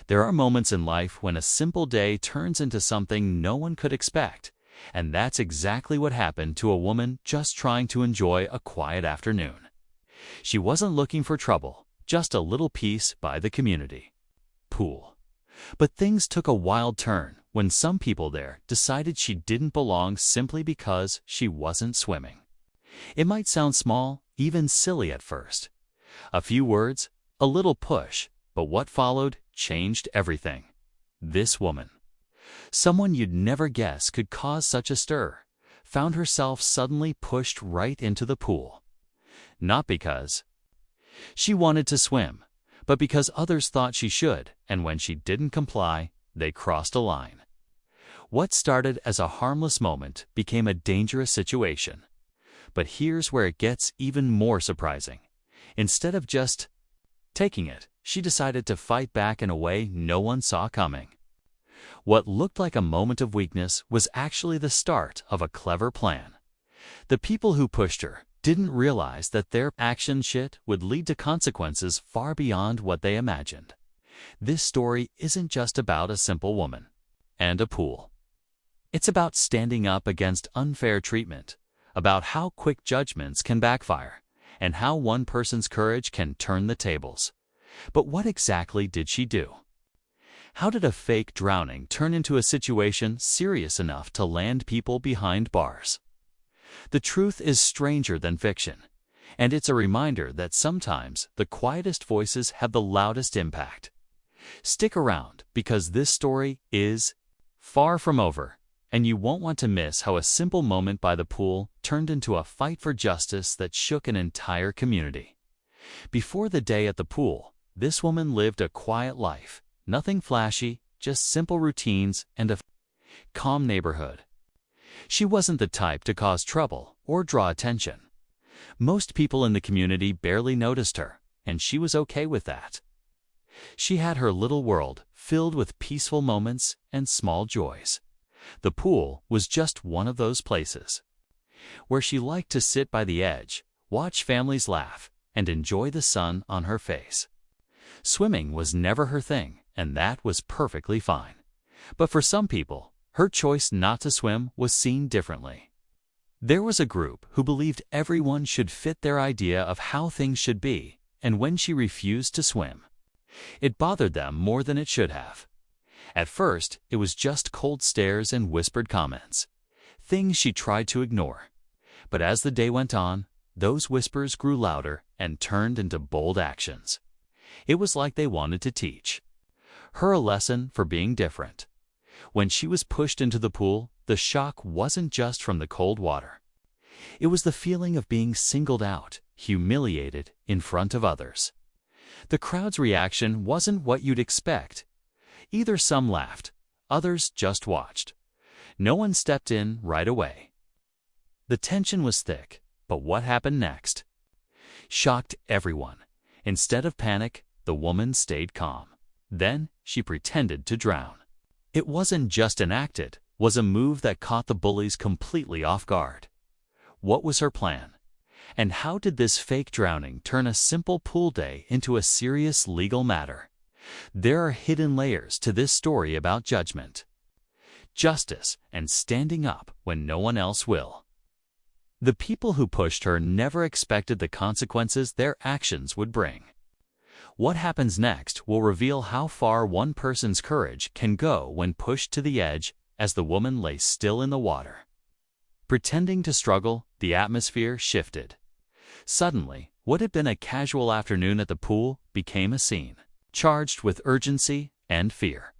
There are moments in life when a simple day turns into something no one could expect, and that's exactly what happened to a woman just trying to enjoy a quiet afternoon. She wasn't looking for trouble, just a little peace by the community pool. But things took a wild turn when some people there decided she didn't belong simply because she wasn't swimming. It might sound small, even silly at first. A few words, a little push, but what followed changed everything. This woman, someone you'd never guess could cause such a stir, found herself suddenly pushed right into the pool. Not because she wanted to swim, but because others thought she should, and when she didn't comply, they crossed a line. What started as a harmless moment became a dangerous situation. But here's where it gets even more surprising. Instead of just taking it, she decided to fight back in a way no one saw coming. What looked like a moment of weakness was actually the start of a clever plan. The people who pushed her didn't realize that their action shit would lead to consequences far beyond what they imagined. This story isn't just about a simple woman and a pool. It's about standing up against unfair treatment, about how quick judgments can backfire, and how one person's courage can turn the tables. But what exactly did she do? How did a fake drowning turn into a situation serious enough to land people behind bars? The truth is stranger than fiction, and it's a reminder that sometimes the quietest voices have the loudest impact. Stick around, because this story is far from over, and you won't want to miss how a simple moment by the pool turned into a fight for justice that shook an entire community. Before the day at the pool, this woman lived a quiet life, nothing flashy, just simple routines and a calm neighborhood. She wasn't the type to cause trouble or draw attention. Most people in the community barely noticed her, and she was okay with that. She had her little world filled with peaceful moments and small joys. The pool was just one of those places where she liked to sit by the edge, watch families laugh, and enjoy the sun on her face. Swimming was never her thing, and that was perfectly fine. But for some people, her choice not to swim was seen differently. There was a group who believed everyone should fit their idea of how things should be, and when she refused to swim, it bothered them more than it should have. At first, it was just cold stares and whispered comments, things she tried to ignore. But as the day went on, those whispers grew louder and turned into bold actions. It was like they wanted to teach her a lesson for being different. When she was pushed into the pool, the shock wasn't just from the cold water. It was the feeling of being singled out, humiliated in front of others. The crowd's reaction wasn't what you'd expect. Either some laughed, others just watched. No one stepped in right away. The tension was thick, but what happened next shocked everyone. Instead of panic, the woman stayed calm. Then she pretended to drown. It wasn't just enacted, was a move that caught the bullies completely off guard. What was her plan? And how did this fake drowning turn a simple pool day into a serious legal matter? There are hidden layers to this story about judgment, justice, and standing up when no one else will. The people who pushed her never expected the consequences their actions would bring. What happens next will reveal how far one person's courage can go when pushed to the edge, as the woman lay still in the water. Pretending to struggle, the atmosphere shifted. Suddenly, what had been a casual afternoon at the pool became a scene, charged with urgency and fear.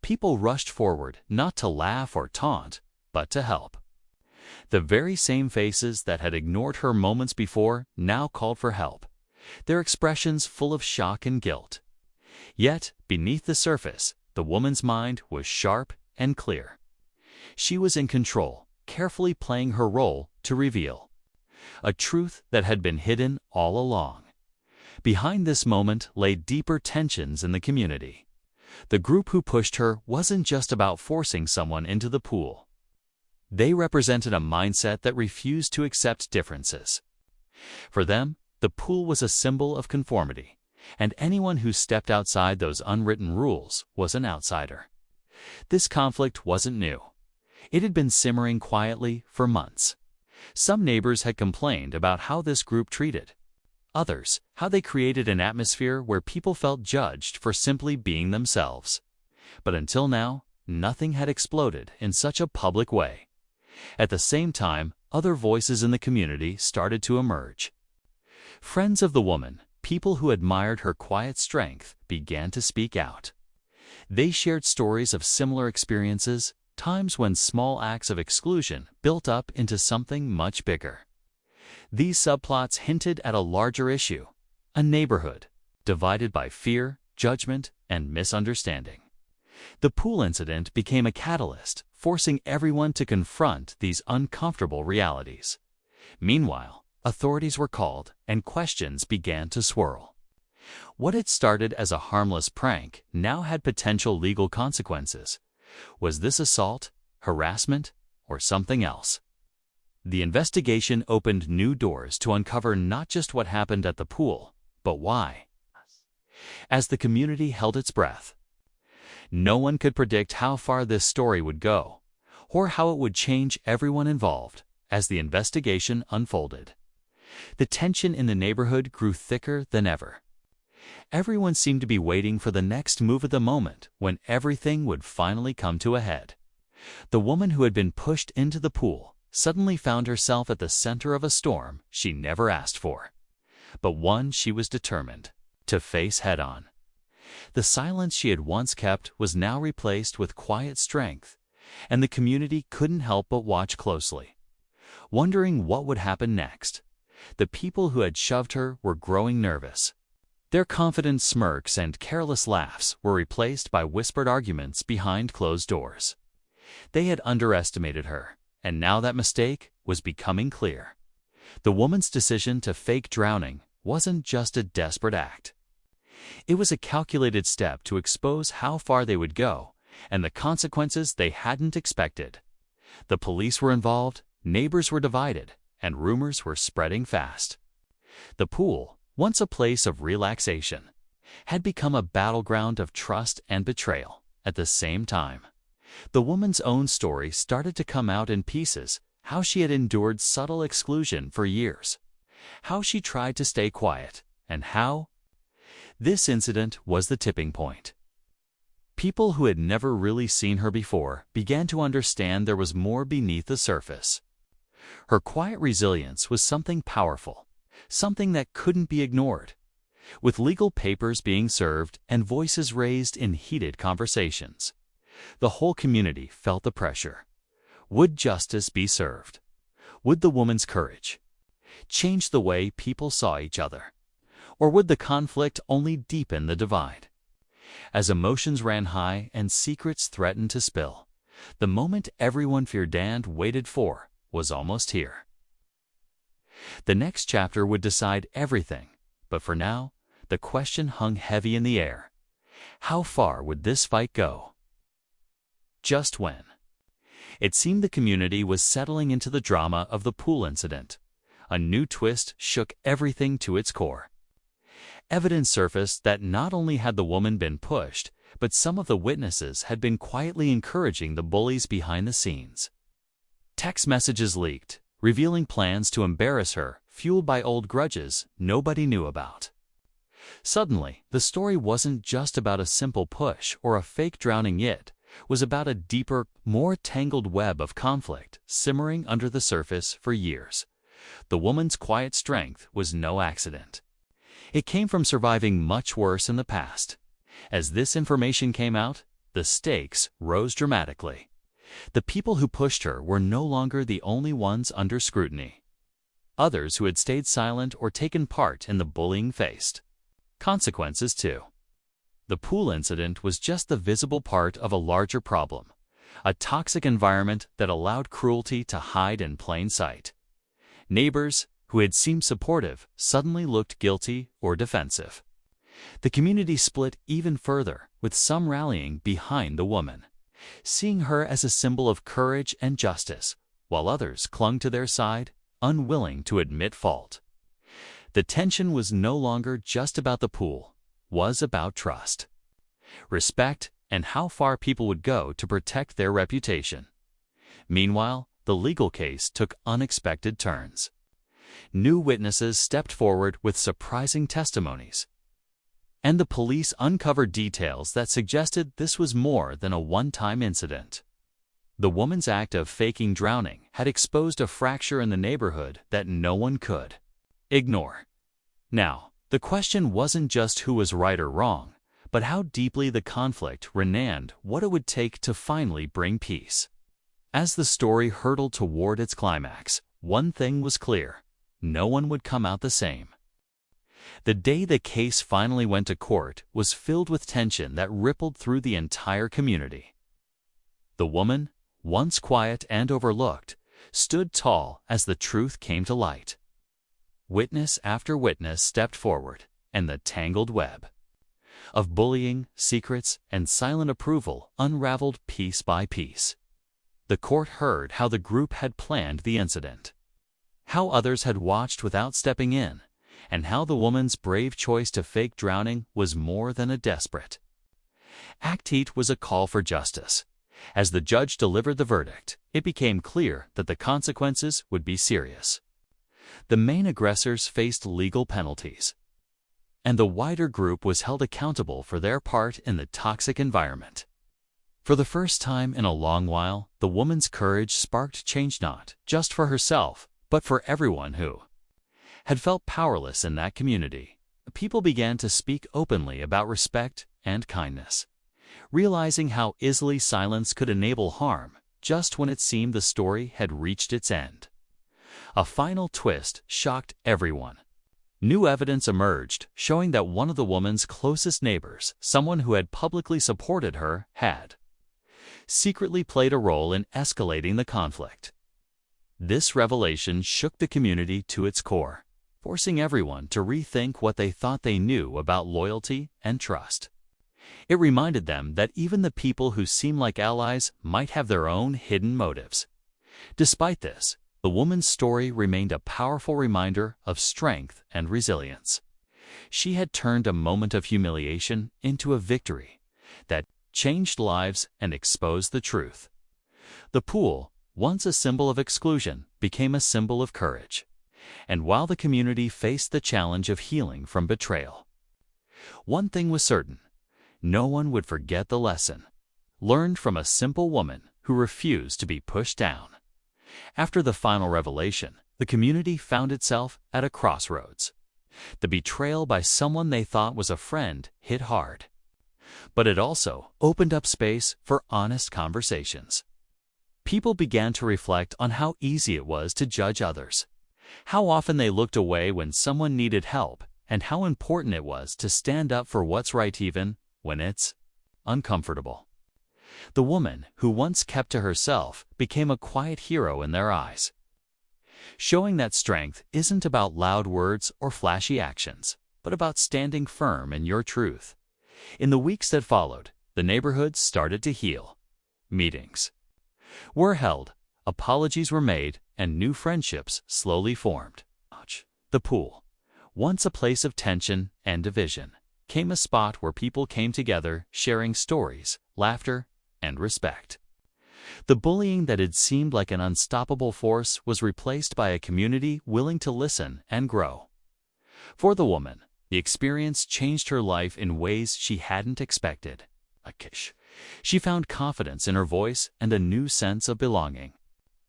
People rushed forward, not to laugh or taunt, but to help. The very same faces that had ignored her moments before now called for help, their expressions full of shock and guilt. Yet, beneath the surface, the woman's mind was sharp and clear. She was in control, carefully playing her role to reveal a truth that had been hidden all along. Behind this moment lay deeper tensions in the community. The group who pushed her wasn't just about forcing someone into the pool. They represented a mindset that refused to accept differences. For them, the pool was a symbol of conformity, and anyone who stepped outside those unwritten rules was an outsider. This conflict wasn't new. It had been simmering quietly for months. Some neighbors had complained about how this group treated others, how they created an atmosphere where people felt judged for simply being themselves. But until now, nothing had exploded in such a public way. At the same time, other voices in the community started to emerge. Friends of the woman, people who admired her quiet strength, began to speak out. They shared stories of similar experiences, times when small acts of exclusion built up into something much bigger. These subplots hinted at a larger issue, a neighborhood divided by fear, judgment, and misunderstanding. The pool incident became a catalyst, forcing everyone to confront these uncomfortable realities. Meanwhile, authorities were called and questions began to swirl. What had started as a harmless prank now had potential legal consequences. Was this assault, harassment, or something else? The investigation opened new doors to uncover not just what happened at the pool, but why. As the community held its breath, no one could predict how far this story would go, or how it would change everyone involved as the investigation unfolded. The tension in the neighborhood grew thicker than ever. Everyone seemed to be waiting for the next move at the moment when everything would finally come to a head. The woman who had been pushed into the pool suddenly found herself at the center of a storm she never asked for, but one she was determined to face head-on. The silence she had once kept was now replaced with quiet strength, and the community couldn't help but watch closely, wondering what would happen next. The people who had shoved her were growing nervous. Their confident smirks and careless laughs were replaced by whispered arguments behind closed doors. They had underestimated her, and now that mistake was becoming clear. The woman's decision to fake drowning wasn't just a desperate act. It was a calculated step to expose how far they would go and the consequences they hadn't expected. The police were involved, neighbors were divided, and rumors were spreading fast. The pool, once a place of relaxation, had become a battleground of trust and betrayal at the same time. The woman's own story started to come out in pieces, how she had endured subtle exclusion for years, how she tried to stay quiet, and how this incident was the tipping point. People who had never really seen her before began to understand there was more beneath the surface. Her quiet resilience was something powerful, something that couldn't be ignored. With legal papers being served and voices raised in heated conversations, the whole community felt the pressure. Would justice be served? Would the woman's courage change the way people saw each other? Or would the conflict only deepen the divide? As emotions ran high and secrets threatened to spill, the moment everyone feared and waited for was almost here. The next chapter would decide everything, but for now, the question hung heavy in the air. How far would this fight go? Just when it seemed the community was settling into the drama of the pool incident, a new twist shook everything to its core. Evidence surfaced that not only had the woman been pushed, but some of the witnesses had been quietly encouraging the bullies behind the scenes. Text messages leaked, revealing plans to embarrass her, fueled by old grudges nobody knew about. Suddenly, the story wasn't just about a simple push or a fake drowning. It was about a deeper, more tangled web of conflict simmering under the surface for years. The woman's quiet strength was no accident. It came from surviving much worse in the past. As this information came out, the stakes rose dramatically. The people who pushed her were no longer the only ones under scrutiny. Others who had stayed silent or taken part in the bullying faced consequences too. The pool incident was just the visible part of a larger problem, a toxic environment that allowed cruelty to hide in plain sight. Neighbors, who had seemed supportive, suddenly looked guilty or defensive. The community split even further, with some rallying behind the woman, seeing her as a symbol of courage and justice, while others clung to their side, unwilling to admit fault. The tension was no longer just about the pool. was about trust, respect, and how far people would go to protect their reputation. Meanwhile, the legal case took unexpected turns. New witnesses stepped forward with surprising testimonies, and the police uncovered details that suggested this was more than a one-time incident. The woman's act of faking drowning had exposed a fracture in the neighborhood that no one could ignore. Now, the question wasn't just who was right or wrong, but how deeply the conflict reneged what it would take to finally bring peace. As the story hurtled toward its climax, one thing was clear: no one would come out the same. The day the case finally went to court was filled with tension that rippled through the entire community. The woman, once quiet and overlooked, stood tall as the truth came to light. Witness after witness stepped forward, and the tangled web of bullying, secrets, and silent approval unraveled piece by piece. The court heard how the group had planned the incident, how others had watched without stepping in, and how the woman's brave choice to fake drowning was more than a desperate act. It was a call for justice. As the judge delivered the verdict, it became clear that the consequences would be serious. The main aggressors faced legal penalties, and the wider group was held accountable for their part in the toxic environment. For the first time in a long while, the woman's courage sparked change, not just for herself, but for everyone who had felt powerless in that community. People began to speak openly about respect and kindness, realizing how easily silence could enable harm just when it seemed the story had reached its end. A final twist shocked everyone. New evidence emerged showing that one of the woman's closest neighbors, someone who had publicly supported her, had secretly played a role in escalating the conflict. This revelation shook the community to its core, forcing everyone to rethink what they thought they knew about loyalty and trust. It reminded them that even the people who seem like allies might have their own hidden motives. Despite this, the woman's story remained a powerful reminder of strength and resilience. She had turned a moment of humiliation into a victory that changed lives and exposed the truth. The pool, once a symbol of exclusion, became a symbol of courage. And while the community faced the challenge of healing from betrayal, one thing was certain: no one would forget the lesson learned from a simple woman who refused to be pushed down. After the final revelation, the community found itself at a crossroads. The betrayal by someone they thought was a friend hit hard, but it also opened up space for honest conversations. People began to reflect on how easy it was to judge others, how often they looked away when someone needed help, and how important it was to stand up for what's right even when it's uncomfortable. The woman, who once kept to herself, became a quiet hero in their eyes, showing that strength isn't about loud words or flashy actions, but about standing firm in your truth. In the weeks that followed, the neighborhood started to heal. Meetings were held, apologies were made, and new friendships slowly formed. The pool, once a place of tension and division, became a spot where people came together, sharing stories, laughter, and respect. The bullying that had seemed like an unstoppable force was replaced by a community willing to listen and grow. For the woman, the experience changed her life in ways she hadn't expected. She found confidence in her voice and a new sense of belonging.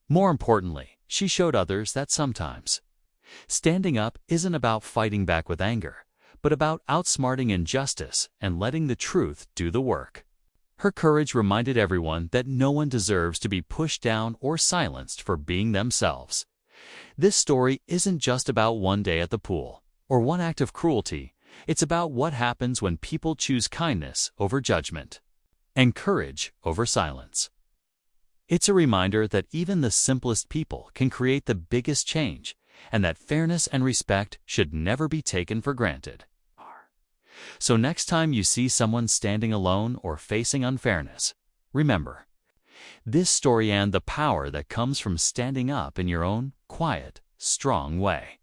More importantly, she showed others that sometimes standing up isn't about fighting back with anger, but about outsmarting injustice and letting the truth do the work. Her courage reminded everyone that no one deserves to be pushed down or silenced for being themselves. This story isn't just about one day at the pool or one act of cruelty. It's about what happens when people choose kindness over judgment and courage over silence. It's a reminder that even the simplest people can create the biggest change, and that fairness and respect should never be taken for granted. So next time you see someone standing alone or facing unfairness, remember this story and the power that comes from standing up in your own quiet, strong way.